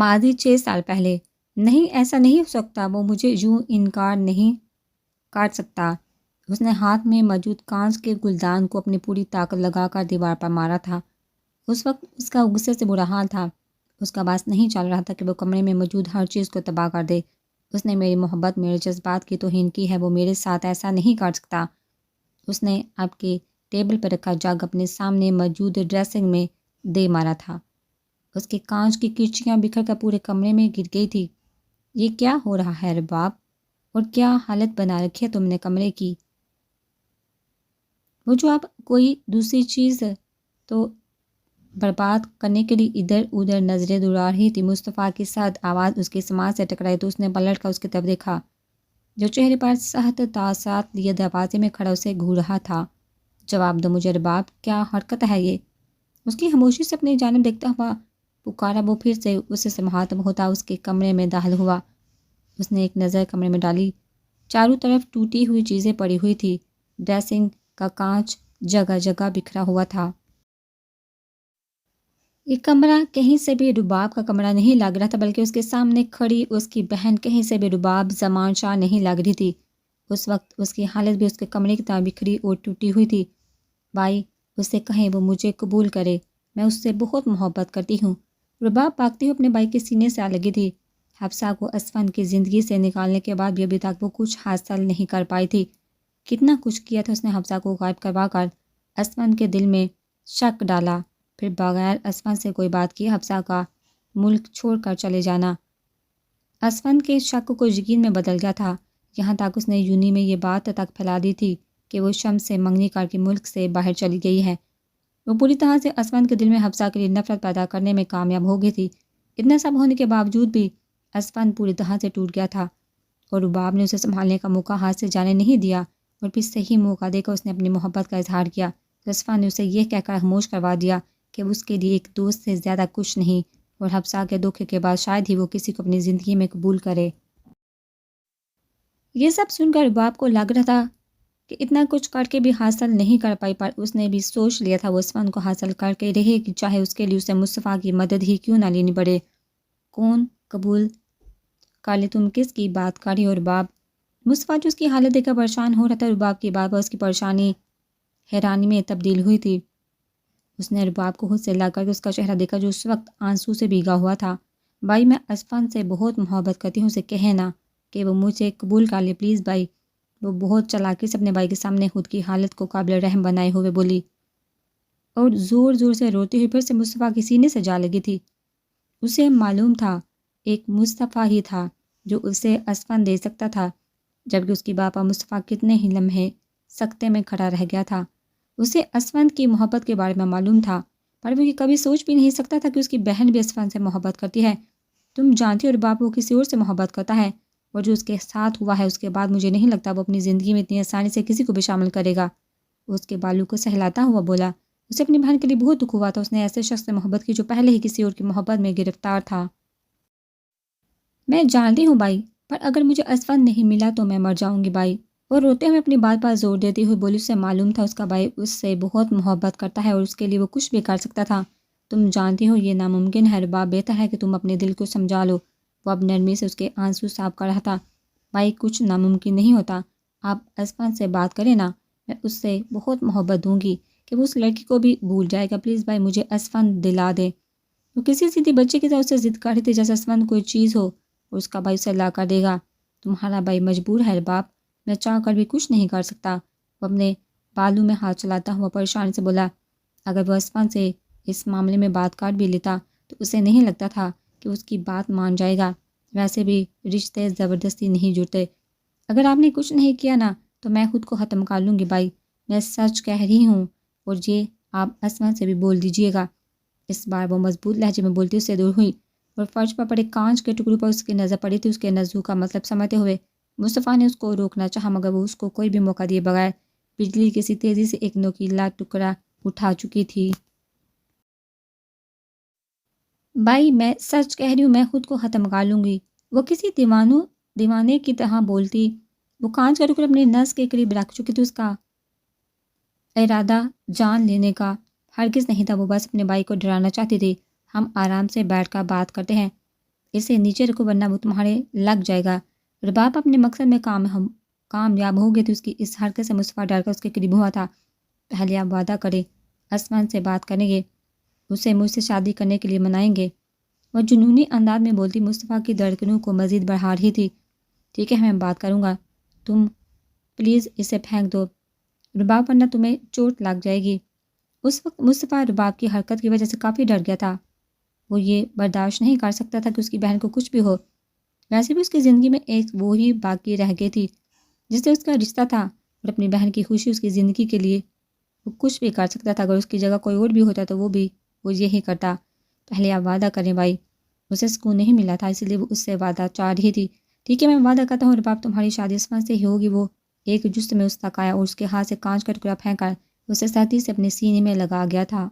ماضی 6 سال پہلے۔ نہیں، ایسا نہیں ہو سکتا، وہ مجھے یوں انکار نہیں کاٹ سکتا۔ اس نے ہاتھ میں موجود کانچ کے گلدان کو اپنی پوری طاقت لگا کر دیوار پر مارا تھا۔ اس وقت اس کا غصے سے برا حال تھا۔ اس کا بس نہیں چل رہا تھا کہ وہ کمرے میں موجود ہر چیز کو تباہ کر دے۔ اس نے میری محبت، میرے جذبات کی توہین کی ہے، وہ میرے ساتھ ایسا نہیں کر سکتا۔ اس نے آپ کے ٹیبل پر رکھا جگ اپنے سامنے موجود ڈریسنگ میں دے مارا تھا۔ اس کے کانچ کی کرچیاں بکھر کر پورے کمرے میں گر گئی تھی۔ یہ کیا ہو رہا ہے رباب؟ اور کیا حالت بنا رکھی ہے تم نے کمرے کی؟ وہ جو اب کوئی دوسری چیز تو برباد کرنے کے لیے ادھر ادھر نظریں دوڑا رہی تھی۔ مصطفیٰ کی سرد آواز اس کی سماعت سے ٹکرائی تو اس نے پلٹ کر اس کی طرف دیکھا، جو چہرے پر سخت تاثرات لیے دروازے میں کھڑا اسے گھور رہا تھا۔ جواب دو مجھے رباب، کیا حرکت ہے یہ؟ اس کی خاموشی سے اپنی جانب دیکھتا ہوا پکارا۔ وہ پھر سے اس سے مخاطب ہوتا اس کے کمرے میں داخل ہوا۔ اس نے ایک نظر کمرے میں ڈالی۔ چاروں طرف ٹوٹی ہوئی چیزیں پڑی ہوئی تھی۔ ڈریسنگ کا کانچ جگہ جگہ بکھرا ہوا تھا۔ یہ کمرہ کہیں سے بھی رباب کا کمرہ نہیں لگ رہا تھا، بلکہ اس کے سامنے کھڑی اس کی بہن کہیں سے بھی رباب زمان شاہ نہیں لگ رہی تھی۔ اس وقت اس کی حالت بھی اس کے کمرے کی طرح بکھری اور ٹوٹی ہوئی تھی۔ بھائی، اس سے کہیں وہ مجھے قبول کرے، میں اس سے بہت محبت کرتی ہوں۔ رباب بھاگتی ہوئی اپنے بھائی کے سینے سے آ لگی تھی۔ حفصہ کو اسفند کی زندگی سے نکالنے کے بعد بھی ابھی تک وہ کچھ حاصل نہیں کر پائی تھی۔ کتنا کچھ کیا تھا اس نے حفصہ کو غائب کروا کر اسفند کے دل میں شک ڈالا، پھر بغیر اسفند سے کوئی بات کیے حفصہ کا ملک چھوڑ کر چلے جانا۔ اسفند کے شک کو یقین میں بدل گیا تھا، یہاں تک اس نے یونی میں یہ بات تک پھیلا دی تھی کہ وہ شمس سے منگنی کر کے ملک سے باہر چلی گئی ہے۔ وہ پوری طرح سے اسفند کے دل میں حفصہ کے لیے نفرت پیدا کرنے میں کامیاب ہو گئی تھی۔ اتنا سب ہونے کے باوجود بھی اسفند پوری طرح سے ٹوٹ گیا تھا، اور رباب نے اسے سنبھالنے کا موقع ہاتھ سے جانے نہیں دیا، اور پھر صحیح موقع دے کر اس نے اپنی محبت کا اظہار کیا۔ اسفند نے اسے یہ کہہ کر خاموش کروا دیا کہ اس کے لیے ایک دوست سے زیادہ کچھ نہیں، اور حفصہ کے دھوکے کے بعد شاید ہی وہ کسی کو اپنی زندگی میں قبول کرے۔ یہ سب سن کر رباب کو لگ رہا تھا کہ اتنا کچھ کر کے بھی حاصل نہیں کر پائی، پر اس نے بھی سوچ لیا تھا وہ اسفند کو حاصل کر کے رہے گی، چاہے اس کے لیے اسے مصطفیٰ کی مدد ہی کیوں نہ لینی پڑے۔ کون قبول کر لے، تم کس کی بات کر رہی ہو رباب؟ مصطفیٰ جو اس کی حالت دیکھ کر پریشان ہو رہا تھا، رباب کی بات پر اس کی پریشانی حیرانی میں تبدیل ہوئی تھی۔ اس نے رباب کو خود سے لا کر کے اس کا چہرہ دیکھا جو اس وقت آنسو سے بھیگا ہوا تھا۔ بھائی، میں اسفند سے بہت محبت کرتی ہوں، اسے کہنا کہ وہ مجھے قبول کر لے پلیز بھائی۔ وہ بہت چالاکی سے اپنے بھائی کے سامنے خود کی حالت کو قابل رحم بنائے ہوئے بولی، اور زور زور سے روتی ہوئی پھر سے مصطفیٰ کے سینے سے جا لگی تھی۔ اسے معلوم تھا ایک مصطفیٰ ہی تھا جو اسے اسفند دے سکتا تھا، جبکہ اس کی باپا مصطفیٰ کتنے ہی لمحے سکتے میں کھڑا رہ گیا تھا۔ اسے اسفند کی محبت کے بارے میں معلوم تھا، پر وہ یہ کبھی سوچ بھی نہیں سکتا تھا کہ اس کی بہن بھی اسفند سے محبت کرتی ہے۔ تم جانتی ہو رباب، وہ کسی اور سے محبت کرتا ہے، اور جو اس کے ساتھ ہوا ہے اس کے بعد مجھے نہیں لگتا وہ اپنی زندگی میں اتنی آسانی سے کسی کو بھی شامل کرے گا۔ اس کے بالوں کو سہلاتا ہوا بولا۔ اسے اپنی بہن کے لیے بہت دکھ ہوا تھا، اس نے ایسے شخص سے محبت کی جو پہلے ہی کسی اور کی محبت میں گرفتار تھا۔ میں جانتی ہوں بھائی، پر اگر مجھے اسفند نہیں ملا تو میں مر جاؤں گی بھائی۔ اور روتے ہوئے اپنی بات پر زور دیتی ہوئی بولی، اسے معلوم تھا اس کا بھائی اس سے بہت محبت کرتا ہے اور اس کے لیے وہ کچھ بھی کر سکتا تھا۔ تم جانتی ہو یہ ناممکن ہے رباب، بہتر ہے کہ تم اپنے دل کو سمجھا لو۔ وہ اب نرمی سے اس کے آنسو صاف کر رہا تھا۔ بھائی، کچھ ناممکن نہیں ہوتا، آپ اسفند سے بات کریں نا، میں اس سے بہت محبت دوں گی کہ وہ اس لڑکی کو بھی بھول جائے گا، پلیز بھائی مجھے اسفند دلا دے۔ وہ کسی سیدھی بچے کی طرح اس سے ضد کر رہی تھی جیسے اسفند کوئی چیز ہو اور اس کا بھائی اسے لا کر دے گا۔ تمہارا بھائی مجبور ہے رباب، میں چاہ کر بھی کچھ نہیں کر سکتا۔ وہ اپنے بالوں میں ہاتھ چلاتا ہوا پریشانی سے بولا۔ اگر وہ اسفند سے اس معاملے میں بات کر بھی لیتا تو اسے نہیں لگتا تھا کہ اس کی بات مان جائے گا، ویسے بھی رشتے زبردستی نہیں جڑتے۔ اگر آپ نے کچھ نہیں کیا نا تو میں خود کو ختم کر لوں گی بھائی، میں سچ کہہ رہی ہوں، اور یہ آپ اسفند سے بھی بول دیجئے گا۔ اس بار وہ مضبوط لہجے میں بولتی اس سے دور ہوئی، اور فرش پر پڑے کانچ کے ٹکڑوں پر اس کی نظر پڑی تھی۔ اس کے نزدیک کا مطلب سمجھتے ہوئے مصطفیٰ نے اس کو روکنا چاہا، مگر وہ اس کو کوئی بھی موقع دیے بغیر بجلی کسی تیزی سے ایک نوکیلا ٹکڑا اٹھا چکی تھی۔ بھائی، میں سچ کہہ رہی ہوں، میں خود کو ختم کر لوں گی، وہ کسی دیوانے کی طرح بولتی۔ وہ کانچ کا ٹکڑا اپنی نس کے قریب رکھ چکی تھی۔ اس کا ارادہ جان لینے کا ہرگز نہیں تھا، وہ بس اپنے بھائی کو ڈرانا چاہتی تھی۔ ہم آرام سے بیٹھ کر بات کرتے ہیں، اسے نیچے رکھو ورنہ وہ تمہارے لگ جائے گا۔ رباب اپنے مقصد میں کامیاب ہو گئی تھی۔ اس کی اس حرکت سے مصطفیٰ ڈر کر اس کے قریب ہوا تھا۔ پہلے آپ وعدہ کریں، اسمان سے بات کریں گے، اسے مجھ سے شادی کرنے کے لیے منائیں گے۔ وہ جنونی انداز میں بولتی مصطفیٰ کی دھڑکنوں کو مزید بڑھا رہی تھی۔ ٹھیک ہے میں بات کروں گا، تم پلیز اسے پھینک دو رباب ورنہ تمہیں چوٹ لگ جائے گی۔ اس وقت مصطفیٰ رباب کی حرکت کی وجہ سے کافی ڈر گیا تھا۔ وہ یہ برداشت نہیں کر سکتا تھا کہ اس کی بہن کو کچھ بھی ہو۔ ویسے بھی اس کی زندگی میں ایک وہی باقی رہ گئی تھی جس سے اس کا رشتہ تھا، اور اپنی بہن کی خوشی اس کی زندگی کے لیے وہ کچھ بھی کر سکتا تھا۔ اگر اس کی جگہ کوئی اور بھی ہوتا تو وہ یہی کرتا۔ پہلے آپ وعدہ کریں بھائی۔ اسے سکون نہیں ملا تھا، اس لیے وہ اس سے وعدہ چاہ رہی تھی۔ ٹھیک ہے میں وعدہ کرتا ہوں رباب تمہاری شادی اسمان سے ہی ہوگی۔ وہ ایک جست میں اس تک آیا اور اس کے ہاتھ سے کانچ کا ٹکڑا پھینک کر اسے سختی سے اپنے سینے میں لگا گیا تھا۔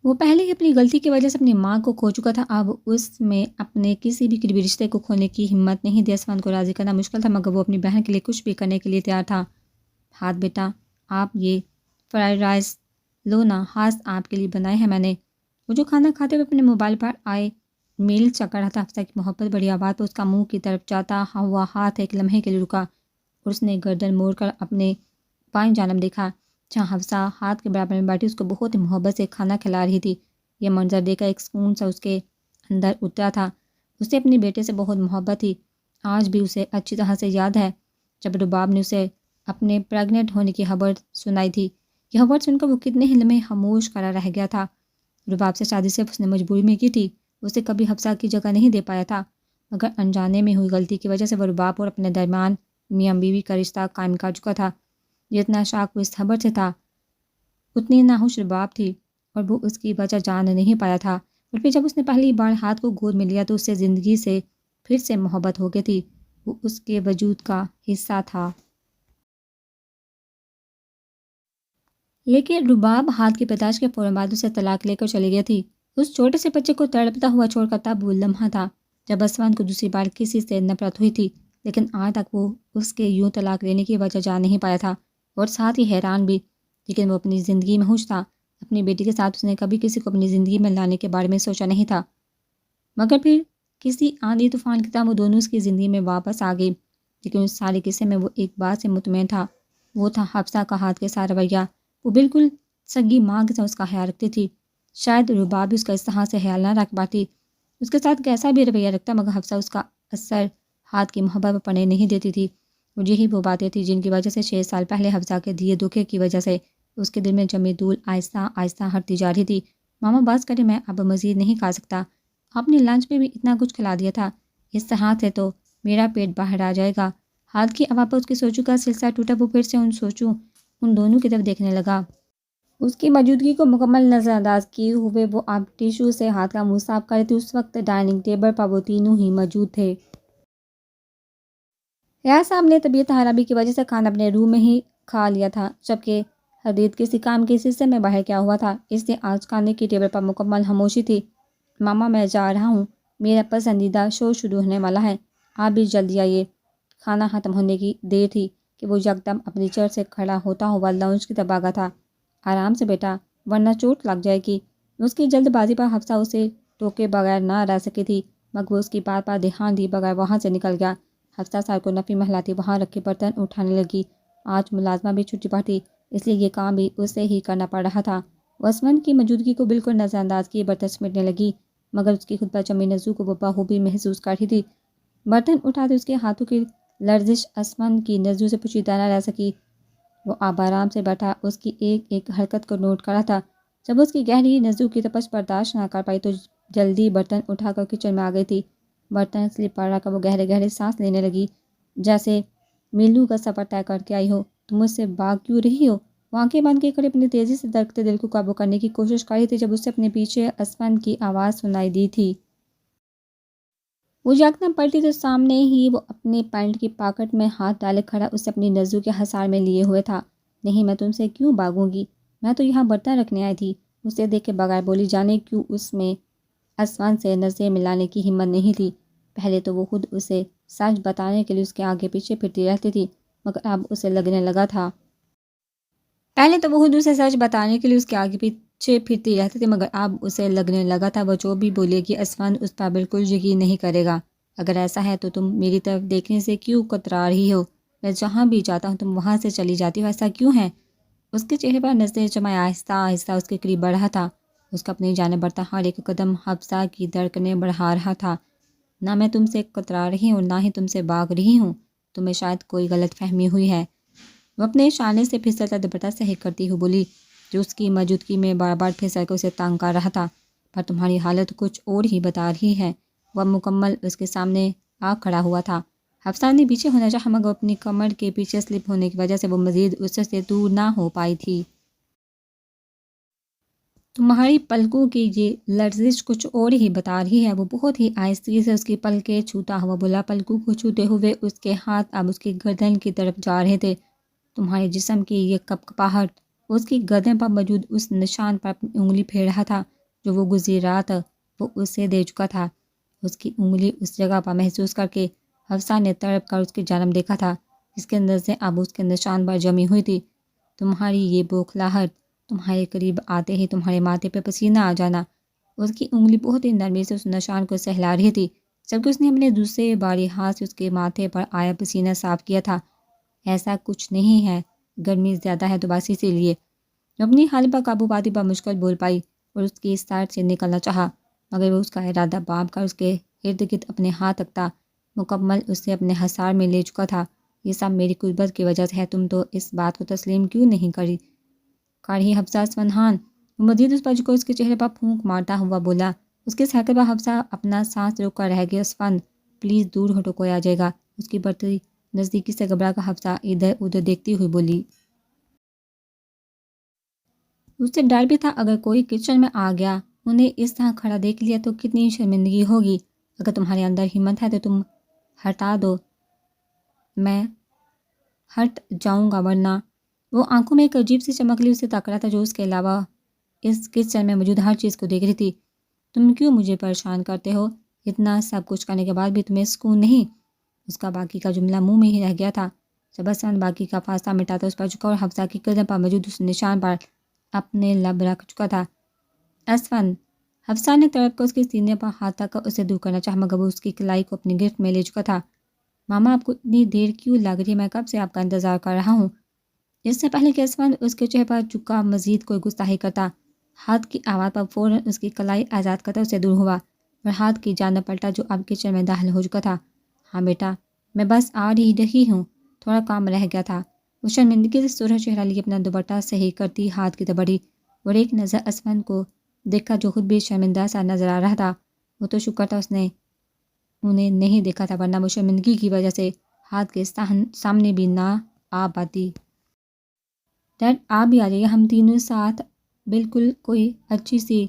وہ پہلے ہی اپنی غلطی کی وجہ سے اپنی ماں کو کھو چکا تھا، اب اس میں اپنے کسی بھی قریبی رشتے کو کھونے کی ہمت نہیں تھی۔ اسمان کو راضی کرنا مشکل تھا مگر وہ اپنی بہن کے لیے کچھ بھی کرنے کے لیے تیار تھا۔ ہاتھ بیٹا آپ یہ فرائیڈ رائس لو نا، ہاتھ آپ کے لیے بنائے ہیں میں نے۔ وہ جو کھانا کھاتے ہوئے اپنے موبائل پر آئے میل چیک کر رہا تھا۔ حفصہ کی محبت بڑی آواز پر اس کا منہ کی طرف جاتا ہوا ہاتھ ایک لمحے کے لیے رکا اور اس نے گردن موڑ کر اپنے بائیں جانب دیکھا جہاں حفصہ ہاتھ کے برابر میں بیٹھی اس کو بہت ہی محبت سے کھانا کھلا رہی تھی۔ یہ منظر دیکھ کر ایک سکون سا اس کے اندر اترا تھا۔ اسے اپنے بیٹے سے بہت محبت تھی، آج بھی اسے اچھی طرح سے یاد ہے جب رباب نے اسے اپنے پریگننٹ ہونے کی خبر سنائی تھی۔ یہ خبر سن کر وہ کتنے ہی لمحے خاموش کھڑا رہ گیا تھا۔ رباب سے شادی صرف اس نے مجبوری میں کی تھی، اسے کبھی حفصہ کی جگہ نہیں دے پایا تھا، مگر انجانے میں ہوئی غلطی کی وجہ سے وہ رباب اور اپنے درمیان میاں بیوی کا رشتہ قائم کر چکا تھا۔ جتنا شاک وہ اس خبر سے تھا اتنی ناخوش رباب تھی، اور وہ اس کی وجہ جان نہیں پایا تھا۔ اور پھر جب اس نے پہلی بار ہاتھ کو گود میں لیا تو اس سے زندگی سے پھر سے محبت ہو گئی تھی، وہ اس کے وجود کا حصہ تھا۔ لیکن رباب ہاتھ کی پیدائش کے فوراً بعد اسے طلاق لے کر چلی گئی تھی۔ اس چھوٹے سے بچے کو تڑپتا ہوا چھوڑ کر تب وہ لمحہ تھا جب اسمان کو دوسری بار کسی سے نفرت ہوئی تھی، لیکن آج تک وہ اس کے یوں طلاق لینے کی وجہ جان نہیں پایا تھا اور ساتھ ہی حیران بھی۔ لیکن وہ اپنی زندگی میں خوش تھا۔ اپنی بیٹی کے ساتھ اس نے کبھی کسی کو اپنی زندگی میں لانے کے بارے میں سوچا نہیں تھا، مگر پھر کسی آندھی طوفان کی طرح وہ دونوں اس کی زندگی میں واپس آ گئی۔ لیکن اس سارے قصے میں وہ ایک بات سے مطمئن تھا، وہ تھا حفصہ کا ہاتھ کے ساتھ رویہ۔ وہ بالکل سگی ماں کے ساتھ اس کا خیال رکھتی تھی۔ شاید رباب بھی اس کا اس طرح سے خیال نہ رکھ پاتی، اس کے ساتھ کیسا بھی رویہ رکھتا، مگر حفصہ اس کا اثر ہاتھ کی محبت پر پڑنے نہیں دیتی تھی۔ اور یہی وہ باتیں تھیں جن کی وجہ سے 6 سال پہلے حفصہ کے دیے دھوکے کی وجہ سے اس کے دل میں جمی دھول آہستہ آہستہ ہٹتی جا رہی تھی۔ ماما بس کرے، میں اب مزید نہیں کھا سکتا، آپ نے لنچ میں بھی اتنا کچھ کھلا دیا تھا، اس طرح سے تو میرا پیٹ باہر آ جائے گا۔ ہاتھ کی آواز پر اس کی سوچوں کا سلسلہ ٹوٹا۔ وہ پھر سے ان دونوں کی طرف دیکھنے لگا۔ اس کی موجودگی کو مکمل نظر انداز کیے ہوئے وہ اب ٹیشو سے ہاتھ کا منہ صاف کر رہی تھی۔ اس وقت ڈائننگ ٹیبل پر وہ تینوں ہی موجود تھے۔ ریاض صاحب نے طبیعت خرابی کی وجہ سے کھانا اپنے روم میں ہی کھا لیا تھا، جبکہ حدید کسی کام کے سلسلے میں باہر کیا ہوا تھا، اس لیے آج کھانے کی ٹیبل پر مکمل خاموشی تھی۔ ماما میں جا رہا ہوں، میرا پسندیدہ شو شروع ہونے والا ہے، آپ بھی جلدی آئیے۔ کھانا ختم ہونے کی دیر تھی کہ وہ یکدم اپنی چیئر سے کھڑا ہوتا ہوا لاؤنج کی طرف بھاگا تھا۔ آرام سے بیٹا ورنہ چوٹ لگ جائے گی۔ اس کی جلد بازی پر حفصہ اسے ٹوکے بغیر نہ رہ سکی تھی، مگر وہ اس کی بات پر دھیان دیے بغیر وہاں سے نکل گیا۔ حفصہ سر کو نفی محلاتی وہاں رکھے برتن اٹھانے لگی۔ آج ملازمہ بھی چھٹی پر تھی، اس لیے یہ کام بھی اسے ہی کرنا پڑ رہا تھا۔ وہ اسمن کی موجودگی کو بالکل نظر انداز کیے برتن سمیٹنے لگی، مگر اس کی خود پر جمی نزو کو وہ بخوبی محسوس کر رہی تھی۔ برتن اٹھاتے اس کے ہاتھوں کی لرزش اسمن کی نزو سے پوشیدہ نہ رہ سکی۔ وہ اب آرام سے بیٹھا اس کی ایک ایک حرکت کو نوٹ کر رہا تھا۔ جب اس کی گہری نزو کی تپش برداشت نہ کر پائی تو جلدی برتن اٹھا کر کچن میں آ گئی تھی۔ برتن سلپ پر رکھ کر وہ گہرے گہرے سانس لینے لگی، جیسے میلوں کا سفر طے کر کے آئی ہو۔ تم مجھ سے بھاگ کیوں رہی ہو؟ وہ آنکھیں بند کے کھڑی اپنی تیزی سے دھڑکتے دل کو قابو کرنے کی کوشش کر رہی تھی جب اسے اپنے پیچھے اسمن کی آواز سنائی دی تھی۔ وہ یکدم پلٹی تو سامنے ہی وہ اپنے پینٹ کی پاکٹ میں ہاتھ ڈالے کھڑا اسے اپنی نزو کے حصار میں لیے ہوئے تھا۔ نہیں میں تم سے کیوں بھاگوں گی، میں تو یہاں برتن رکھنے آئی تھی۔ اسے دیکھ کے بغیر بولی جانے کیوں اس میں اسمن سے نظریں ملانے کی ہمت نہیں تھی۔ پہلے تو وہ خود اسے سچ بتانے کے لیے اس کے آگے پیچھے پھرتی رہتی تھی، مگر اب اسے لگنے لگا تھا پہلے تو وہ حدود سے سچ بتانے کے لیے اس کے آگے پیچھے پھرتی رہتی تھی، مگر اب اسے لگنے لگا تھا وہ جو بھی بولے گی اسفند اس پر بالکل یقین نہیں کرے گا۔ اگر ایسا ہے تو تم میری طرف دیکھنے سے کیوں کترا رہی ہو؟ میں جہاں بھی جاتا ہوں تم وہاں سے چلی جاتی ہو، ایسا کیوں ہے؟ اس کے چہرے پر نظریں جمائے آہستہ آہستہ اس کے قریب بڑھا تھا۔ اس کا اپنی جانب بڑھتا ہر ایک قدم حفصہ کی دھڑکنیں بڑھا رہا تھا۔ نہ میں تم سے کترا رہی ہوں، نہ ہی تم سے بھاگ رہی ہوں، تمہیں شاید کوئی غلط فہمی ہوئی ہے۔ وہ اپنے شانے سے پھسلتا دوپٹہ صحیح کرتی ہوئی بولی، جو اس کی موجودگی میں بار بار پھسل کر اسے تنگ کر رہا تھا۔ پر تمہاری حالت کچھ اور ہی بتا رہی ہے۔ وہ مکمل اس کے سامنے آ کھڑا ہوا تھا۔ حفصہ نے پیچھے ہونا چاہا، مگر اپنی کمر کے پیچھے سلپ ہونے کی وجہ سے وہ مزید اس سے دور نہ ہو پائی تھی۔ تمہاری پلکوں کی یہ لرزش کچھ اور ہی بتا رہی ہے۔ وہ بہت ہی آہستگی سے اس کی پلکیں چھوتا ہوا بولا۔ پلکوں کو چھوتے ہوئے اس کے ہاتھ اب اس کی گردن کی طرف جا رہے تھے۔ تمہارے جسم کی یہ کپکپاہٹ، اس کی گردن پر موجود اس نشان پر اپنی انگلی پھیر رہا تھا جو وہ گزری رات وہ اسے دے چکا تھا۔ اس کی انگلی اس جگہ پر محسوس کر کے حفصہ نے تڑپ کر اس کی جانب دیکھا تھا، جس کے نظریں اب اس کے نشان پر جمی ہوئی تھی۔ تمہاری یہ بوکھلاہٹ، تمہارے قریب آتے ہی تمہارے ماتھے پہ پسینہ آ جانا۔ اس کی انگلی بہت ہی نرمی سے اس نشان کو سہلا رہی تھی، جبکہ اس نے اپنے دوسرے باری ہاتھ سے اس کے ماتھے پر آیا پسینہ صاف کیا تھا۔ ایسا کچھ نہیں ہے، گرمی زیادہ ہے تو بس اسی لیے۔ اپنی حالت پر قابو پاتی پر مشکل بول پائی اور اس کی سائڈ سے نکلنا چاہا، مگر وہ اس کا ارادہ باب کر اس کے ارد گرد اپنے ہاتھ رکھتا مکمل اسے اپنے حصار میں لے چکا تھا۔ یہ سب میری قربت کی وجہ سے ہے، تم تو اس بات کو تسلیم کیوں نہیں کر رہی حفصہ اسفندیان؟ وہ مزید اس پر جھک کر اس کے چہرے پر پھونک مارتا ہوا بولا۔ اس کے حرکت پر حفصہ اپنا سانس روک کر رہ گیا۔ اسفند، پلیز دور ہٹو، کوئی آ جائے گا۔ اس کی بڑھتی نزدیکی سے گھبرا کر حفصہ ادھر ادھر دیکھتی ہوئی بولی۔ اسے ڈر بھی تھا، اگر کوئی کچن میں آ گیا، انہیں اس طرح کھڑا دیکھ لیا تو کتنی شرمندگی ہوگی۔ اگر تمہارے اندر ہمت ہے تو تم ہٹا دو، میں ہٹ جاؤں گا، ورنہ… وہ آنکھوں میں ایک عجیب سی چمک لی اسے تک رہا تھا جو اس کے علاوہ اس کچن میں موجود ہر چیز کو دیکھ رہی تھی۔ تم کیوں مجھے پریشان کرتے ہو؟ اتنا سب کچھ کرنے کے بعد بھی تمہیں سکون نہیں؟ اس کا باقی کا جملہ منہ میں ہی رہ گیا تھا جب اسفند باقی کا فاصلہ مٹاتا اس پر جھکا اور حفصہ کی گردن پر موجود اس نشان پر اپنے لب رکھ چکا تھا۔ اسفند، حفصہ نے تڑپ کر اس کے سینے پر ہاتھ رکھ کر اسے دور کرنا چاہا، مگر وہ اس کی کلائی کو اپنی گرفت میں لے چکا تھا۔ ماما، آپ کو اتنی دیر کیوں لگ رہی ہے؟ میں کب سے آپ کا انتظار کر رہا ہوں۔ اس سے پہلے کہ اسفند اس کے چہرے پر چکا مزید کوئی گستاخی کرتا، ہاتھ کی آواز پر فوراً اس کی کلائی آزاد کرتا اسے دور ہوا اور ہاتھ کی جانب پلٹا جو اب کچن میں داخل ہو چکا تھا۔ ہاں بیٹا، میں بس آ رہی ہوں، تھوڑا کام رہ گیا تھا۔ وہ شرمندگی سے سرخ چہرہ لیے اپنا دوپٹہ صحیح کرتی ہاتھ کی طرف بڑھی اور ایک نظر اسفند کو دیکھا جو خود بھی شرمندہ سا نظر آ رہا تھا۔ وہ تو شکر تھا اس نے انہیں نہیں دیکھا تھا، ورنہ وہ شرمندگی کی وجہ سے ہاتھ کے سامنے بھی نہ آ پاتی۔ ڈیڈ، آپ بھی آ جائیے، ہم تینوں ساتھ بالکل کوئی اچھی سی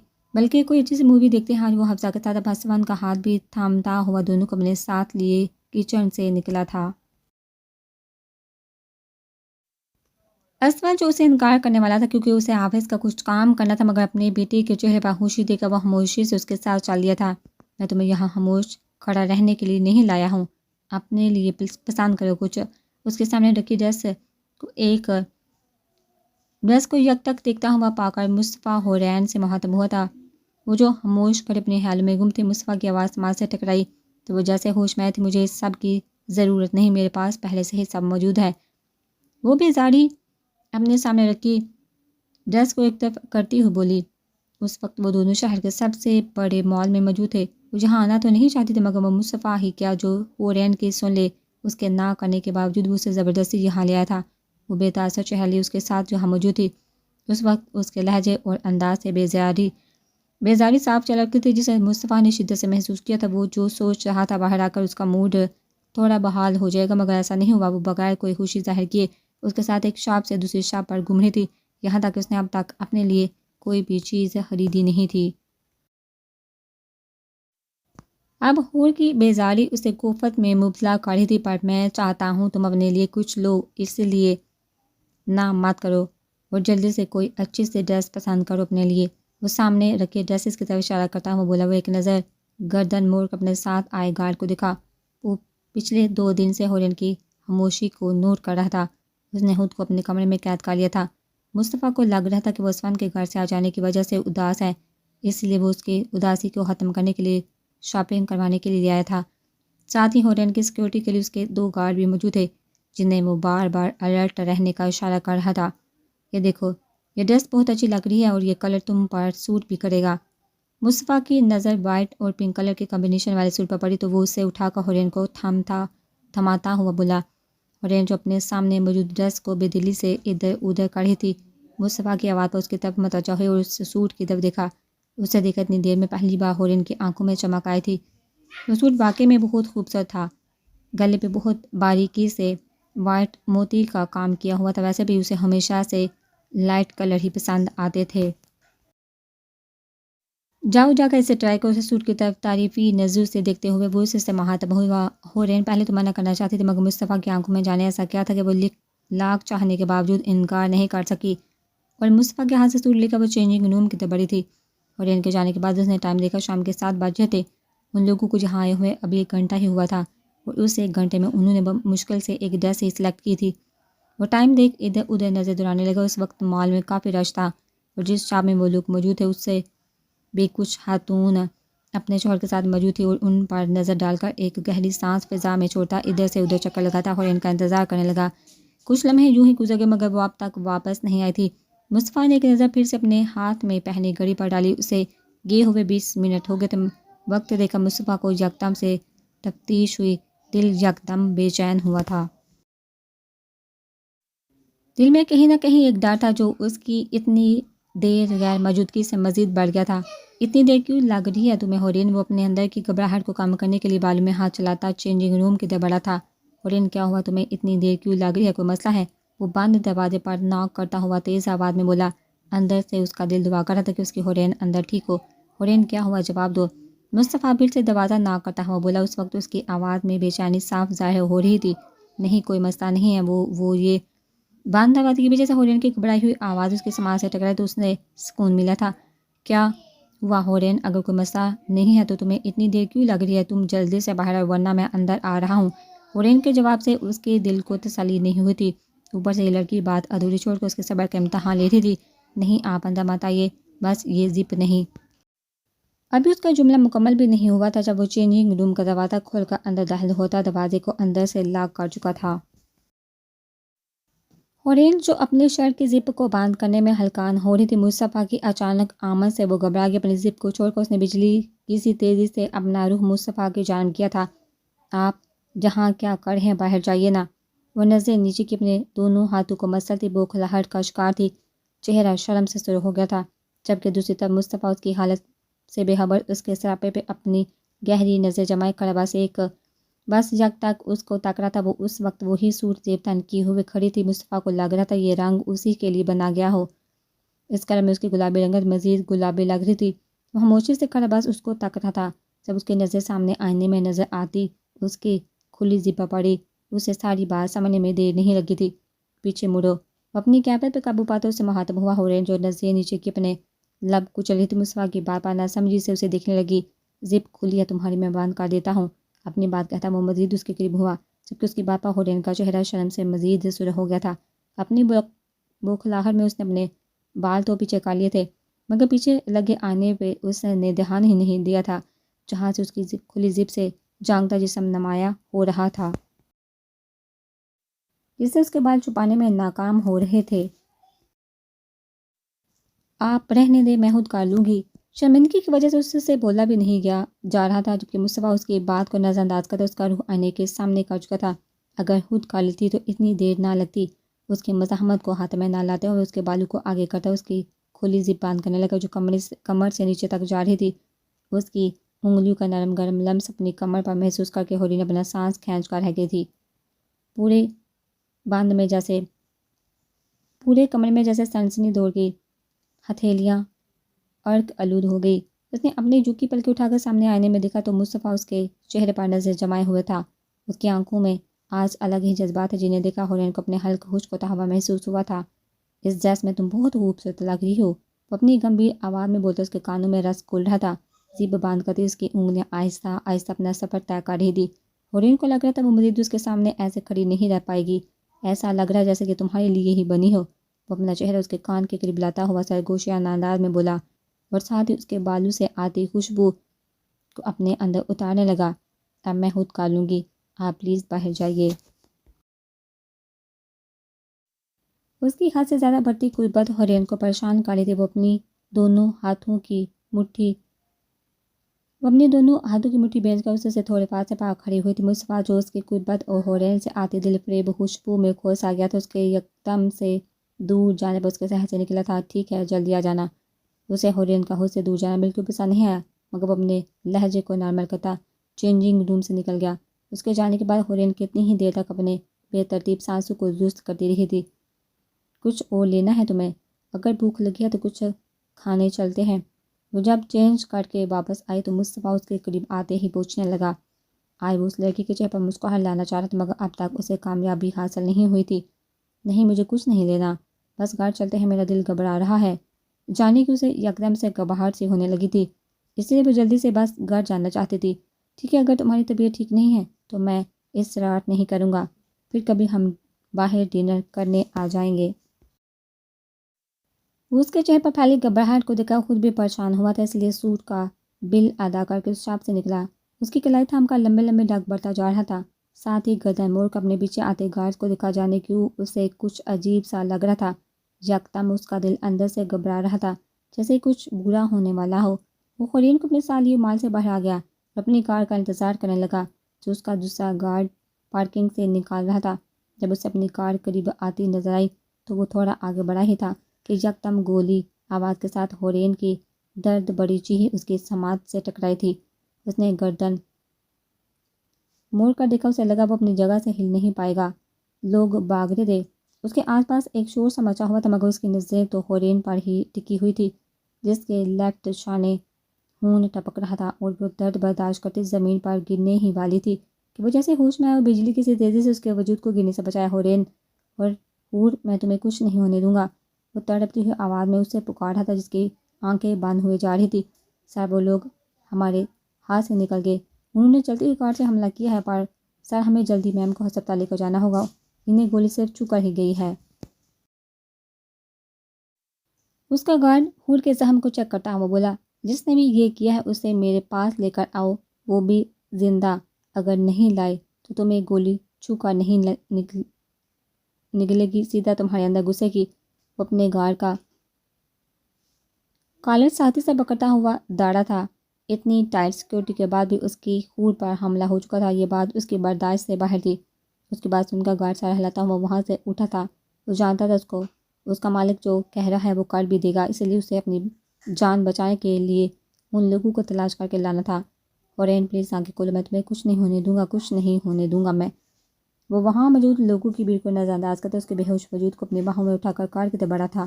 مووی دیکھتے ہیں۔ آج وہ حفصہ کے ساتھ اب اسفند کا ہاتھ بھی تھامتا ہوا دونوں کو اپنے ساتھ لیے کچن سے نکلا تھا۔ اسفند جو اسے انکار کرنے والا تھا کیونکہ اسے آفس کا کچھ کام کرنا تھا، مگر اپنے بیٹے کے چہرے پر خوشی دیکھ کر وہ خاموشی سے اس کے ساتھ چل دیا تھا۔ میں تمہیں یہاں خاموش کھڑا رہنے کے لیے نہیں لایا ہوں، اپنے لیے پسند کرو کچھ۔ اس کے سامنے رکھی ڈریس کو یک تک دیکھتا ہوا پا کر مصطفیٰ حورین سے مخاطب ہوا تھا۔ وہ جو خاموش کھڑے اپنے خیال میں گم تھے، مصطفیٰ کی آواز سماعت سے ٹکرائی تو وہ جیسے ہوش میں تھی۔ مجھے اس سب کی ضرورت نہیں، میرے پاس پہلے سے ہی سب موجود ہے۔ وہ بیزاری اپنے سامنے رکھی ڈریس کو ایک طرف کرتی ہوئی بولی۔ اس وقت وہ دونوں شہر کے سب سے بڑے مال میں موجود تھے۔ وہ یہاں آنا تو نہیں چاہتی تھی، مگر وہ مصطفیٰ ہی کیا جو حورین کی سن لے۔ اس کے نہ کرنے کے باوجود وہ اسے زبردستی یہاں لے آیا تھا۔ وہ بے تاثر چہرہ لیے اس کے ساتھ جہاں موجود تھی۔ اس وقت اس کے لہجے اور انداز سے بیزاری صاف چلکتی تھی، جسے مصطفیٰ نے شدت سے محسوس کیا تھا۔ وہ جو سوچ رہا تھا باہر آ کر اس کا موڈ تھوڑا بحال ہو جائے گا، مگر ایسا نہیں ہوا۔ وہ بغیر کوئی خوشی ظاہر کیے اس کے ساتھ ایک شاپ سے دوسری شاپ پر گھوم رہی تھی، یہاں تک کہ اس نے اب تک اپنے لیے کوئی بھی چیز خریدی نہیں تھی۔ اب حور کی بیزاری اسے کوفت میں مبتلا کر رہی تھی۔ پر میں چاہتا ہوں تم اپنے لیے کچھ لو، اس لیے نہ مت کرو اور جلدی سے کوئی اچھی سی ڈریس پسند کرو اپنے لیے۔ وہ سامنے رکھے ڈریسز کی طرف اشارہ کرتا ہوا بولا۔ وہ ایک نظر گردن موڑ کر اپنے ساتھ آئے گارڈ کو دکھا۔ وہ پچھلے 2 دن سے حورین کی خاموشی کو نوٹ کر رہا تھا۔ اس نے خود کو اپنے کمرے میں قید کر لیا تھا مصطفیٰ کو لگ رہا تھا کہ وہ عثمان کے گھر سے آ جانے کی وجہ سے اداس ہے، اس لیے وہ اس کی اداسی کو ختم کرنے کے لیے شاپنگ کروانے کے لیے آیا تھا۔ ساتھ ہی ہورین کی سیکیورٹی کے لیے اس کے 2 گارڈ بھی موجود تھے، جنہیں وہ بار بار الرٹ رہنے کا اشارہ کر رہا تھا۔ یہ دیکھو، یہ ڈریس بہت اچھی لگ رہی ہے اور یہ کلر تم پر سوٹ بھی کرے گا۔ مصطفیٰ کی نظر وائٹ اور پنک کلر کے کمبینیشن والے سوٹ پر پڑی تو وہ اسے اٹھا کر ہورین کو تھماتا ہوا بولا۔ ہورین جو اپنے سامنے موجود ڈریس کو بے دلی سے ادھر ادھر کر رہی تھی، مصطفیٰ کی آواز پر اس کی طرف متوجہ ہوئی اور اس سوٹ کی طرف دیکھا۔ اسے دیکھا اتنی دیر میں پہلی بار ہورین کی آنکھوں میں چمک آئی تھی۔ وہ سوٹ واقعی میں بہت خوبصورت تھا، گلے پہ بہت باریکی سے وائٹ موتی کا کام کیا ہوا تھا۔ ویسے بھی اسے ہمیشہ سے لائٹ کلر ہی پسند آتے تھے۔ جا کر اسے ٹرائی کرو، اسے سوٹ کی طرف تعریفی نظر سے دیکھتے ہوئے وہ اسے مخاطب ہوا۔ ہورین پہلے تو منع کرنا چاہتی تھی، مگر مصطفیٰ کی آنکھوں میں جانے ایسا کیا تھا کہ وہ لاکھ چاہنے کے باوجود انکار نہیں کر سکی، اور مصطفیٰ کے ہاتھ سے سوٹ لے کر وہ چینجنگ روم کی طرف بڑھی تھی۔ ہورین کے جانے کے بعد اس نے ٹائم دیکھا، شام کے 7 بج تھے۔ ان لوگوں کو جہاں آئے ہوئے ابھی 1 گھنٹہ ہی ہوا تھا، اور اس 1 گھنٹے میں انہوں نے مشکل سے ایک ڈریس ہی سلیکٹ کی تھی۔ وہ ٹائم دیکھ ادھر ادھر نظر دوڑانے لگا۔ اس وقت مال میں کافی رش تھا، اور جس شاپ میں وہ لوگ موجود تھے اس سے بھی کچھ خاتون اپنے شوہر کے ساتھ موجود تھی، اور ان پر نظر ڈال کر ایک گہری سانس فضا میں چھوڑتا ادھر سے ادھر چکر لگاتا ہورین کا انتظار کرنے لگا۔ کچھ لمحے یوں ہی گزر گئے، مگر وہ اب تک واپس نہیں آئی تھی۔ مصطفیٰ نے ایک نظر پھر سے اپنے ہاتھ میں پہنی گھڑی پر ڈالی۔ اسے گئے ہوئے 20 منٹ ہو گئے تھے۔ وقت دیکھ کر مصطفیٰ کو یکدم سے تفتیش ہوئی، دل یکدم بے چین ہوا تھا۔ دل میں کہیں نہ کہیں ایک ڈر تھا جو اس کی اتنی دیر غیر موجودگی سے مزید بڑھ گیا تھا۔ اتنی دیر کیوں لگ رہی ہے تمہیں ہورین؟ وہ اپنے اندر کی گھبراہٹ کو کم کرنے کے لیے بالوں میں ہاتھ چلاتا چینجنگ روم کی طرف بڑھا تھا۔ ہورین کیا ہوا تمہیں اتنی دیر کیوں لگ رہی ہے؟ کوئی مسئلہ ہے؟ وہ بند دروازے پر ناک کرتا ہوا تیز آواز میں بولا۔ اندر سے اس کا دل دعا کر رہا تھا کہ اس کی ہورین اندر ٹھیک ہو۔ ہورین کیا ہوا؟ جواب دو، مصطفیٰ پھر سے دروازہ ناک کرتا ہوا بولا۔ اس وقت اس کی آواز میں بے چینی صاف ظاہر ہو رہی تھی۔ نہیں کوئی مسئلہ نہیں ہے، وہ یہ بند دروازے کی وجہ سے ہورین کی گھبرائی ہوئی آواز اس کے سماعت سے ٹکرائی تو اس نے سکون ملا تھا۔ کیا ہوا ہورین؟ اگر کوئی مسئلہ نہیں ہے تو تمہیں اتنی دیر کیوں لگ رہی ہے؟ تم جلدی سے باہر آؤ ورنہ میں اندر آ رہا ہوں۔ ہورین کے جواب سے اس کے دل کو تسلی نہیں ہوئی تھی، اوپر سے یہ لڑکی بات ادھوری چھوڑ کر اس کے صبر کا امتحان لے رہی تھی۔ نہیں آپ اندر مت آئیے، بس یہ زپ نہیں۔ ابھی اس کا جملہ مکمل بھی نہیں ہوا تھا جب وہ چینجنگ روم کا دروازہ کھول کر اندر داخل ہوتا دروازے کو اندر سے لاک کر چکا تھا۔ ہورین جو اپنے شرٹ کی زپ کو بند کرنے میں ہلکان ہو رہی تھی، مصطفیٰ کی اچانک آمد سے وہ گھبرا گئی۔ اپنی زپ کو چھوڑ کر اس نے بجلی کی سی تیزی سے اپنا رخ مصطفیٰ کی جانب کیا تھا۔ آپ جہاں کیا کر رہے ہیں؟ باہر جائیے نا۔ وہ نظریں نیچے کی اپنے دونوں ہاتھوں کو مسلتی بوکھلاہٹ کا شکار تھی، چہرہ شرم سے سرخ ہو گیا تھا، جبکہ دوسری طرف مصطفیٰ اس کی حالت سے بے خبر اس کے سراپے پہ اپنی گہری نظر جمائے کھڑا بس جب تک اس کو تک رہا تھا وہ اس وقت وہی سوٹ زیب تن کی ہوئے کھڑی تھی۔ مصطفیٰ کو لگ رہا تھا یہ رنگ اسی کے لیے بنا گیا ہو، اس کلر میں اس کی گلابی رنگت مزید گلابی لگ رہی تھی۔ وہ خاموشی سے کھڑا بس اس کو تک رہا تھا۔ جب اس کی نظر سامنے آئینے میں نظر آتی، اس کی کھلی زپ پڑی، اسے ساری بات سمجھنے میں دیر نہیں لگی تھی۔ پیچھے مڑو، وہ اپنی کیفیت پہ قابو پاتے اسے مخاطب ہوا۔ ہورین جو نظریں نیچے کی اپنے لب کچل رہی تھی، مصطفیٰ کی بات پر ناسمجھی سے اسے دیکھنے لگی۔ زپ کھلی ہے تمہاری، میں بند کر دیتا ہوں۔ اپنی بات کہتا وہ مزید اس کے قریب ہوا، جبکہ اس کی بات پر ہورین کا چہرہ شرم سے مزید سرخ ہو گیا تھا۔ اپنی بوکھلاہٹ میں اس نے اپنے بال تو پیچھے کر لیے تھے، مگر پیچھے لگے آنے پہ اس نے دھیان ہی نہیں دیا تھا، جہاں سے اس کی کھلی زپ سے جانگتا جسم نمایاں ہو رہا تھا، جس سے اس کے بال چھپانے میں ناکام ہو رہے تھے۔ آپ رہنے دیں، میں خود کر لوں گی۔ شرمندگی کی وجہ سے اس سے بولا بھی نہیں جا رہا تھا، جبکہ مصطفیٰ اس کی بات کو نظر انداز کرتا اس کا روح آنے کے سامنے کر چکا تھا۔ اگر خود کر لیتی تو اتنی دیر نہ لگتی۔ اس کی مزاحمت کو ہاتھ میں نہ لاتے اور اس کے بالوں کو آگے کرتا اس کی کھلی زپ بند کرنے لگا جو کمر سے نیچے تک جا رہی تھی۔ اس کی انگلیوں کا نرم گرم لمس اپنی کمر پر محسوس کر کے ہورین اپنا سانس کھینچ کر رہ گئی تھی۔ پورے کمرے میں جیسے سنسنی دوڑ گئی، ہتھیلیاں ارک آلود ہو گئی۔ اس نے اپنی جھکی پلکیں اٹھا کر سامنے آئینے میں دیکھا تو مصطفیٰ اس کے چہرے پر نظر جمائے ہوئے تھا۔ اس کی آنکھوں میں آج الگ ہی جذبات ہے جنہیں دیکھا ہورین کو اپنے حلق خشک ہوتا ہوا محسوس ہوا تھا۔ اس ڈریس میں تم بہت خوبصورت لگ رہی ہو، وہ اپنی گمبھیر آواز میں بولتا اس کے کانوں میں رس گھل رہا تھا۔ زپ باندھ کرتی اس کی انگلیاں آہستہ آہستہ اپنا سفر طے کر رہی تھی۔ ہورین کو لگ رہا تھا وہ مزید اس کے سامنے ایسے کھڑی نہیں رہ پائے گی، ایسا لگ رہا ہے جیسے کہ تمہارے لیے ہی بنی ہو۔ وہ اپنا چہرہ اس کے کان کے قریب لاتا ہوا سرگوشیانہ انداز میں بولا اور ساتھ ہی اس کے بالوں سے آتی خوشبو کو اپنے اندر اتارنے لگا۔ اب میں خود کر لوں گی، آپ پلیز باہر جائیے۔ اس کی حد سے زیادہ بڑھتی قربت حورین کو پریشان کر رہی تھی۔ وہ اپنی دونوں ہاتھوں کی مٹھی بھیج کر اسے تھوڑے فاصلے پر کھڑی ہوئی تھی۔ مصطفیٰ جو اس کی قربت اور حورین سے آتی دل فریب خوشبو میں کھو سا گیا تھا، اس کے یکدم سے دور جانے پر اس کے ذہن سے نکلا تھا، ٹھیک ہے جلدی آ جانا۔ اسے حورین کا خود سے دور جانا بالکل پسند نہیں آیا، مگر وہ اپنے لہجے کو نارمل کرتا چینجنگ روم سے نکل گیا۔ اس کے جانے کے بعد حورین کتنی ہی دیر تک اپنے بے ترتیب سانسوں کو درست کرتی رہی تھی۔ کچھ اور لینا ہے تمہیں؟ اگر بھوک لگی ہے تو کچھ کھانے چلتے ہیں۔ وہ جب چینج کر کے واپس آئی تو مصطفیٰ اس کے قریب آتے ہی پوچھنے لگا۔ آج وہ اس لڑکی کے چہرے پر مسکراہٹ لانا چاہ رہا تھا، مگر اب تک اسے کامیابی حاصل نہیں ہوئی تھی۔ نہیں، مجھے کچھ نہیں لینا، بس گھر چلتے ہیں، میرا دل گھبرا رہا ہے۔ جانے کی اسے یکدم سے گھبراہٹ سی ہونے لگی تھی، اس لیے وہ جلدی سے بس گھر جانا چاہتی تھی۔ ٹھیک ہے، اگر تمہاری طبیعت ٹھیک نہیں ہے تو میں اصرار نہیں کروں گا، پھر کبھی ہم باہر ڈنر کرنے آ جائیں گے۔ وہ اس کے چہرے پر پھیلی گھبراہٹ کو دیکھ کر خود بھی پریشان ہوا تھا، اس لیے سوٹ کا بل ادا کر کے اس شاپ سے نکلا۔ اس کی کلائی تھام کر لمبے لمبے ڈگ بڑھتا جا رہا تھا، ساتھ ہی گردن موڑ کر اپنے پیچھے آتے گارڈز کو دیکھا، جانے کیوں اسے کچھ عجیب سا لگ رہا تھا۔ یکدم اس کا دل اندر سے گھبرا رہا تھا، جیسے کچھ برا ہونے والا ہو۔ وہ حورین کو اپنے ساتھ لیے مال سے باہر آ گیا اور اپنی کار کا انتظار کرنے لگا جو اس کا دوسرا گارڈ پارکنگ سے نکال رہا تھا۔ جب اسے اپنی کار قریب آتی نظر آئی تو وہ تھوڑا آگے بڑھا ہی تھا کہ یکدم گولی آواز کے ساتھ حورین کی درد بڑی چیخ اس کی سماعت سے ٹکرائی تھی۔ اس نے گردن موڑ کر دیکھا، اسے لگا وہ اپنی جگہ سے ہل نہیں پائے گا۔ لوگ بھاگ رہے تھے، اس کے آس پاس ایک شور سا مچا ہوا تھا، مگر اس کی نظریں تو حورین پر ہی ٹکی ہوئی تھی جس کے لیفٹ شانے خون ٹپک رہا تھا اور وہ درد برداشت کرتی زمین پر گرنے ہی والی تھی کہ وہ جیسے ہوش میں آئے اور بجلی کسی تیزی سے اس کے وجود کو گرنے سے بچایا۔ حورین اور حور، میں تمہیں کچھ نہیں ہونے دوں گا، وہ تڑپتی ہوئی آواز میں اسے پکار رہا تھا جس کی آنکھیں بند ہوئے جا رہی تھی۔ سر، وہ لوگ ہمارے ہاتھ سے نکل گئے، انہوں نے چلتی ہوئی کار سے حملہ کیا ہے، پر سر ہمیں جلدی میم کو ہسپتال لے کر جانا ہوگا، انہیں گولی صرف چھو کر ہی گئی ہے۔ اس کا گارڈ حور کے زخم کو چیک کرتا ہوا بولا، جس نے بھی یہ کیا ہے اسے میرے پاس لے کر آؤ، وہ بھی زندہ۔ اگر نہیں لائے تو تمہیں گولی چھو کر نہیں نگلے گی، سیدھا تمہارے اندر گھسے گی۔ وہ اپنے گارڈ کا کالر ساتھی سے پکڑتا ہوا دوڑا تھا۔ اتنی ٹائٹ سیکورٹی کے بعد بھی اس کی حور پر حملہ ہو چکا تھا، یہ بات اس کی برداشت سے باہر تھی۔ اس کے بعد ان کا گارڈ سر ہلاتا ہوا وہاں سے اٹھا تھا۔ وہ جانتا تھا اس کا مالک جو کہہ رہا ہے وہ کر بھی دے گا، اس لیے اسے اپنی جان بچانے کے لیے ان لوگوں کو تلاش کر کے لانا تھا۔ حورین پلیز آنکھیں کھولو، میں تمہیں کچھ نہیں ہونے دوں گا، کچھ نہیں ہونے دوں گا میں۔ وہ وہاں موجود لوگوں کی بھیڑ کو نظر انداز کرتے اس کے بے ہوش وجود کو اپنی باہوں میں اٹھا کر کار کی طرف بڑھا تھا۔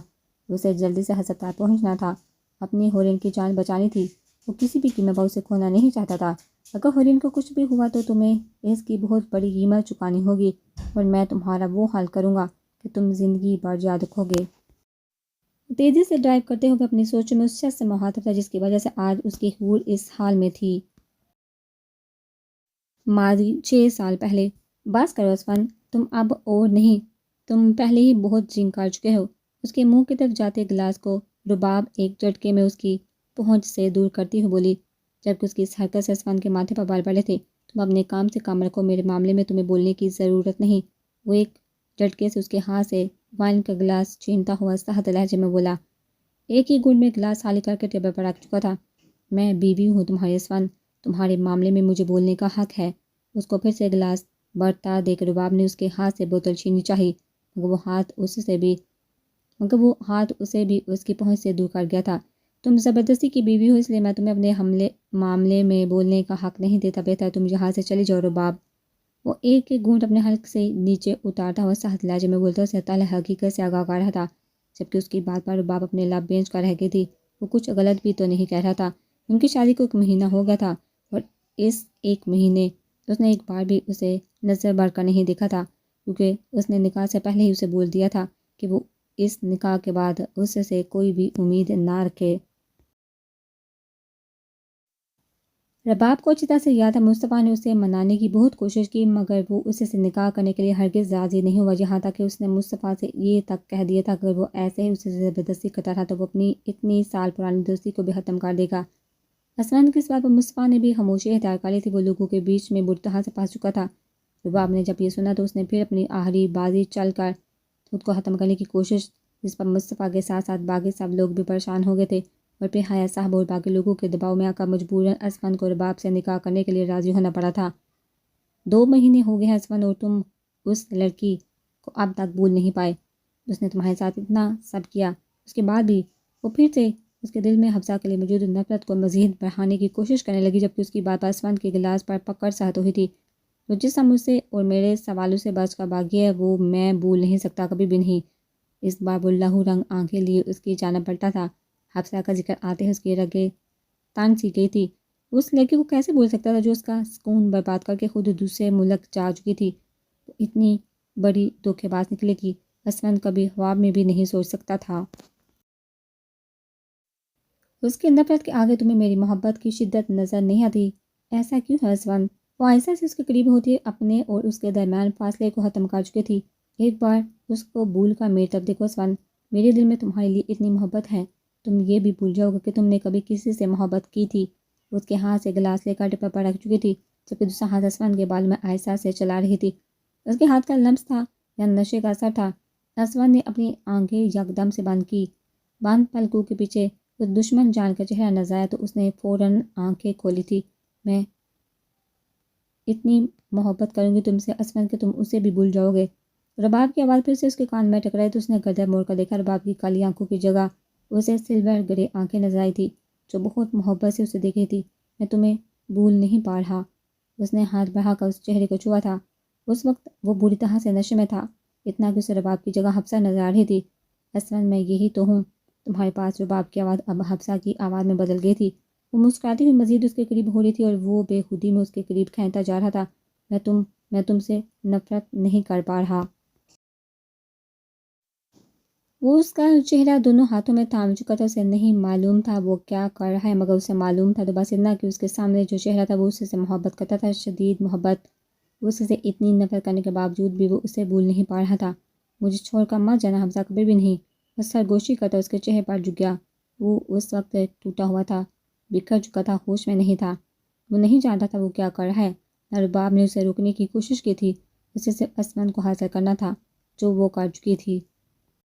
اسے جلدی سے ہسپتال پہنچنا تھا، اپنی حورین کی جان بچانی تھی۔ وہ کسی بھی قیمت پر اسے کھونا نہیں چاہتا تھا۔ اگر حورین کو کچھ بھی ہوا تو تمہیں اس کی بہت بڑی قیمت چکانی ہوگی، اور میں تمہارا وہ حال کروں گا کہ تم زندگی بھر یاد رکھو گے۔ تیزی سے ڈرائیو کرتے ہوئے اپنی سوچوں میں اس شخص سے مخاطب تھا جس کی وجہ سے آج اس کی حور اس حال میں تھی۔ ماضی 6 سال پہلے۔ بس کرو اسفن، تم اب اور نہیں، تم پہلے ہی بہت ڈرنک کر چکے ہو۔ اس کے منہ کی طرف جاتے گلاس کو رباب ایک جھٹکے میں اس کی پہنچ سے دور کرتی ہوئی بولی، جبکہ اس کی اس حرکت سے اسفن کے ماتھے پر بال پڑے تھے۔ تم اپنے کام سے کام رکھو، میرے معاملے میں تمہیں بولنے کی ضرورت نہیں۔ وہ ایک جھٹکے سے اس کے ہاتھ سے وائن کا گلاس چھینتا ہوا سخت لہجے میں بولا، ایک ہی گھونٹ میں گلاس خالی کر کے ٹیبل پر رکھ چکا تھا۔ میں بیوی ہوں تمہاری اسفن، تمہارے معاملے میں مجھے بولنے کا حق ہے۔ اس کو پھر سے گلاس بڑھتا دیکھ رباب نے اس کے ہاتھ سے بوتل چھینی چاہی، مگر وہ ہاتھ اسے بھی اس کی پہنچ سے دور کر گیا تھا۔ تم زبردستی کی بیوی ہو، اس لیے میں تمہیں اپنے معاملے میں بولنے کا حق نہیں دیتا، بہتر تم یہاں سے چلی جاؤ رباب۔ وہ ایک ایک گھونٹ اپنے حلق سے نیچے اتارتا ہوا سخت لہجے میں بولتا اسے تل حقیقت سے آگاہ کر رہا تھا، جبکہ اس کی بات پر رباب اپنے لب بینچ کر رہ گئی تھی۔ وہ کچھ غلط بھی تو نہیں کہہ رہا تھا۔ ان کی شادی کو 1 مہینہ ہو گیا تھا اور اس 1 مہینے اس نے ایک بار بھی اسے نظر بھر کر نہیں دیکھا تھا، کیونکہ اس نے نکاح سے پہلے ہی اسے بول دیا تھا کہ وہ اس نکاح کے بعد اس سے کوئی بھی امید نہ رکھے۔ رباب کو اچھی طرح سے یاد ہے مصطفیٰ نے اسے منانے کی بہت کوشش کی، مگر وہ اسے سے نکاح کرنے کے لیے ہرگز راضی نہیں ہوا، یہاں تک کہ اس نے مصطفیٰ سے یہ تک کہہ دیا تھا کہ اگر وہ ایسے ہی اسے زبردستی کرتا رہا تو وہ اپنی اتنی سال پرانی دوستی کو بھی ختم کر دے گا۔ اسمن کی اس بات پر مصطفیٰ نے بھی خاموشی اختیار کر لی تھی، وہ لوگوں کے بیچ میں بری طرح سے پھنس چکا تھا۔ رباب نے جب یہ سنا تو اس نے پھر اپنی آخری بازی چل کر خود کو ختم کرنے کی کوشش، جس پر مصطفیٰ کے ساتھ ساتھ باقی سب لوگ بھی پریشان ہو گئے تھے، اور پھر حیا صاحب اور باقی لوگوں کے دباؤ میں آ کر مجبوراً اسمن کو رباب سے نکاح کرنے کے لیے راضی ہونا پڑا تھا۔ 2 مہینے ہو گئے ہیں اسمن، اور تم اس لڑکی کو اب تک بھول نہیں پائے۔ اس نے تمہارے ساتھ اتنا سب کیا، اس کے بعد بھی وہ پھر سے اس کے دل میں حفصہ کے لیے موجود نفرت کو مزید بڑھانے کی کوشش کرنے لگی، جبکہ اس کی بات اسمن کے گلاس پر پکڑ سہت ہوئی تھی۔ وہ جس طرح مجھ سے اور میرے سوالوں سے بچ کر بھاگی ہے وہ میں بھول نہیں سکتا، کبھی بھی نہیں۔ اس بار وہ لہو رنگ آنکھیں لیے اس کی جانب پلٹا تھا۔ حفصہ کا ذکر آتے ہی اس کی رگیں تان سی گئی تھی۔ اس لڑکی کو کیسے بھول سکتا تھا جو اس کا سکون برباد کر کے خود دوسرے ملک جا چکی تھی؟ وہ اتنی بڑی دھوکے باز نکلے گی، اسمن کبھی خواب میں بھی نہیں سوچ سکتا تھا۔ اس کی نفرت کے آگے تمہیں میری محبت کی شدت نظر نہیں آتی؟ ایسا کیوں ہے اسمن؟ وہ آہستہ سے اس کے قریب ہوتی اپنے اور اس کے درمیان فاصلے کو ختم کر چکی تھی۔ ایک بار اس کو بھول کر میری طرف دیکھو اسمن، میرے دل میں تمہارے لیے اتنی محبت ہے، تم یہ بھی بھول جاؤ گے کہ تم نے کبھی کسی سے محبت کی تھی۔ اس کے ہاتھ سے گلاس لے کر ٹپا پر رکھ چکی تھی، جبکہ دوسرا ہاتھ اسمن کے بال میں آہستہ سے چلا رہی تھی۔ اس کے ہاتھ کا لمس تھا یا نشے کا اثر تھا؟ اسمن نے اپنی آنکھیں یکدم سے بند کی۔ بند پلکوں کے پیچھے اس دشمن جان کا چہرہ نظر آیا تو اس نے فوراً آنکھیں کھولی تھی۔ میں اتنی محبت کروں گی تم سے اسمن کہ تم اسے بھی بھول جاؤ گے۔ رباب کی آواز پھر سے اس کے کان میں ٹکرائی تو اس نے گردن موڑ کر دیکھا۔ رباب کی کالی آنکھوں کی جگہ اسے سلور گرے آنکھیں نظر آئی تھی جو بہت محبت سے اسے دیکھ رہی تھی۔ میں تمہیں بھول نہیں پا رہا۔ اس نے ہاتھ بڑھا کر اس چہرے کو چھوا تھا۔ اس وقت وہ بری طرح سے نشے میں تھا، اتنا کہ اسے رباب کی جگہ حفصہ نظر آ رہی تھی۔ اسمن میں یہی تو ہوں تمہارے پاس۔ رباب کی آواز اب حفصہ کی آواز میں بدل گئی تھی۔ وہ مسکراتی ہوئی مزید اس کے قریب ہو رہی تھی اور وہ بے خودی میں اس کے قریب کھینچتا جا رہا تھا۔ میں تم سے نفرت نہیں کر پا رہا۔ وہ اس کا چہرہ دونوں ہاتھوں میں تھام چکا تھا۔ اسے نہیں معلوم تھا وہ کیا کر رہا ہے، مگر اسے معلوم تھا تو بس اتنا کہ اس کے سامنے جو چہرہ تھا وہ اس سے محبت کرتا تھا، شدید محبت۔ اس سے اتنی نفرت کرنے کے باوجود بھی وہ اسے بھول نہیں پا رہا تھا۔ مجھے چھوڑ کر مت جانا حفصہ، کبھی بھی نہیں۔ وہ سرگوشی کرتا اس کے چہرے پر جھک گیا۔ وہ اس وقت ٹوٹا ہوا تھا، بکھر چکا تھا، ہوش میں نہیں تھا۔ وہ نہیں جانتا تھا وہ کیا کر رہا ہے۔ رباب نے اسے روکنے کی کوشش کی تھی، اسے صرف اسمن کو حاصل کرنا تھا جو وہ کر چکی تھی۔